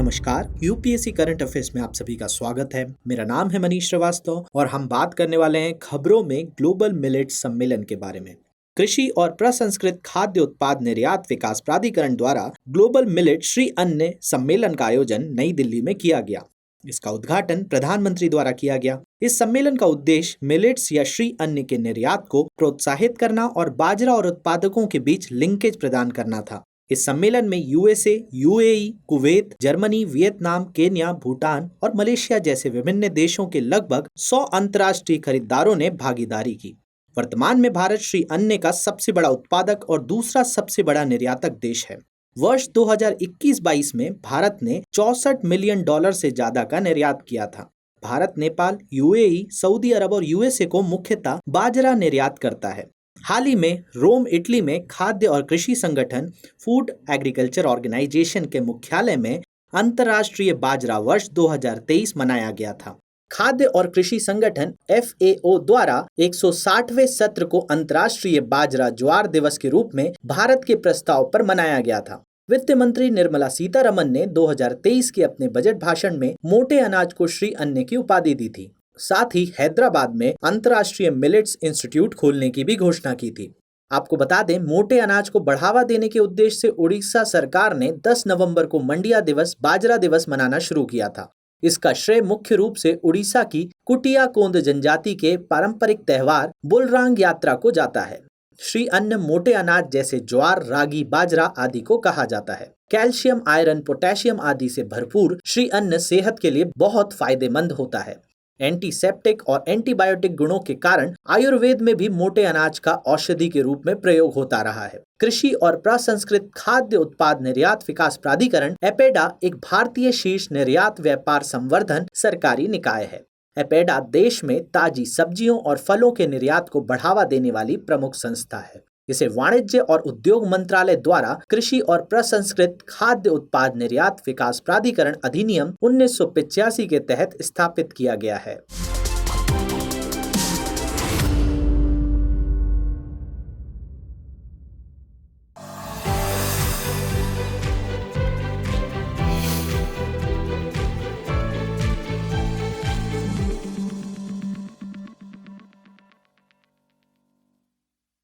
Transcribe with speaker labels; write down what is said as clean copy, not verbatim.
Speaker 1: नमस्कार, UPSC current affairs में आप सभी का स्वागत है। मेरा नाम है मनीष श्रीवास्तव और हम बात करने वाले हैं खबरों में ग्लोबल मिलेट सम्मेलन के बारे में। कृषि और प्रसंस्कृत खाद्य उत्पाद निर्यात विकास प्राधिकरण द्वारा ग्लोबल मिलेट श्री अन्न सम्मेलन का आयोजन नई दिल्ली में किया गया। इसका उद्घाटन प्रधानमंत्री द्वारा किया गया। इस सम्मेलन का उद्देश्य मिलेट्स या श्री अन्न के निर्यात को प्रोत्साहित करना और बाजरा और उत्पादकों के बीच लिंकेज प्रदान करना था। इस सम्मेलन में USA, UAE, Kuwait, Germany, Vietnam, Kenya, Bhutan और मलेशिया जैसे विभिन्न देशों के लगभग 100 अंतर्राष्ट्रीय खरीदारों ने भागीदारी की। वर्तमान में भारत श्री अन्न का सबसे बड़ा उत्पादक और दूसरा सबसे बड़ा निर्यातक देश है। वर्ष 2021-22 में भारत ने $64 मिलियन से ज्यादा का निर्यात किया था। भारत नेपाल, यूएई, सऊदी अरब और यूएसए को मुख्यतः बाजरा निर्यात करता है। हाल ही में रोम, इटली में खाद्य और कृषि संगठन फूड एग्रीकल्चर ऑर्गेनाइजेशन के मुख्यालय में अंतर्राष्ट्रीय बाजरा वर्ष 2023 मनाया गया था। खाद्य और कृषि संगठन FAO द्वारा 160वें सत्र को अंतर्राष्ट्रीय बाजरा ज्वार दिवस के रूप में भारत के प्रस्ताव पर मनाया गया था। वित्त मंत्री निर्मला सीतारमन ने 2023 के अपने बजट भाषण में मोटे अनाज को श्री अन्न की उपाधि दी थी। साथ ही हैदराबाद में अंतर्राष्ट्रीय मिलेट्स इंस्टीट्यूट खोलने की भी घोषणा की थी। आपको बता दें, मोटे अनाज को बढ़ावा देने के उद्देश्य से उड़ीसा सरकार ने 10 नवंबर को मंडिया दिवस, बाजरा दिवस मनाना शुरू किया था। इसका श्रेय मुख्य रूप से उड़ीसा की कुटिया कोंद जनजाति के पारंपरिक त्योहार बुलरांग यात्रा को जाता है। श्री अन्न मोटे अनाज जैसे ज्वार, रागी, बाजरा आदि को कहा जाता है। कैल्शियम, आयरन, पोटेशियम आदि से भरपूर श्री अन्न सेहत के लिए बहुत फायदेमंद होता है। एंटीसेप्टिक और एंटीबायोटिक गुणों के कारण आयुर्वेद में भी मोटे अनाज का औषधि के रूप में प्रयोग होता रहा है। कृषि और प्रसंस्कृत खाद्य उत्पाद निर्यात विकास प्राधिकरण एपेडा एक भारतीय शीर्ष निर्यात व्यापार संवर्धन सरकारी निकाय है। एपेडा देश में ताजी सब्जियों और फलों के निर्यात को बढ़ावा देने वाली प्रमुख संस्था है। इसे वाणिज्य और उद्योग मंत्रालय द्वारा कृषि और प्रसंस्कृत खाद्य उत्पाद निर्यात विकास प्राधिकरण अधिनियम 1985 के तहत स्थापित किया गया है।